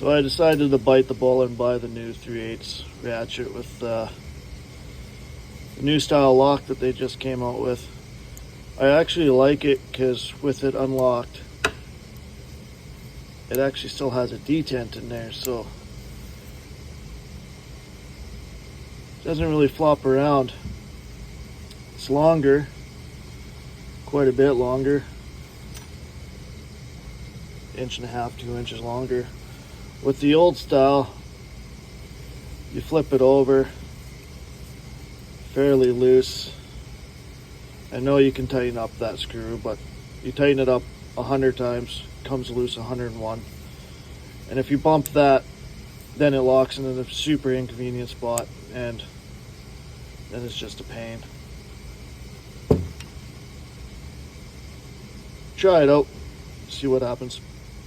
So I decided to bite the bullet and buy the new 3/8 ratchet with the new style lock that they just came out with. I actually like it because with it unlocked, it actually still has a detent in there, so it doesn't really flop around. It's longer, quite a bit longer, 1.5 to 2 inches longer. With the old style, you flip it over fairly loose. I know you can tighten up that screw, but you tighten it up 100 times, comes loose 101. And if you bump that, then it locks into the super inconvenient spot, and then it's just a pain. Try it out, see what happens.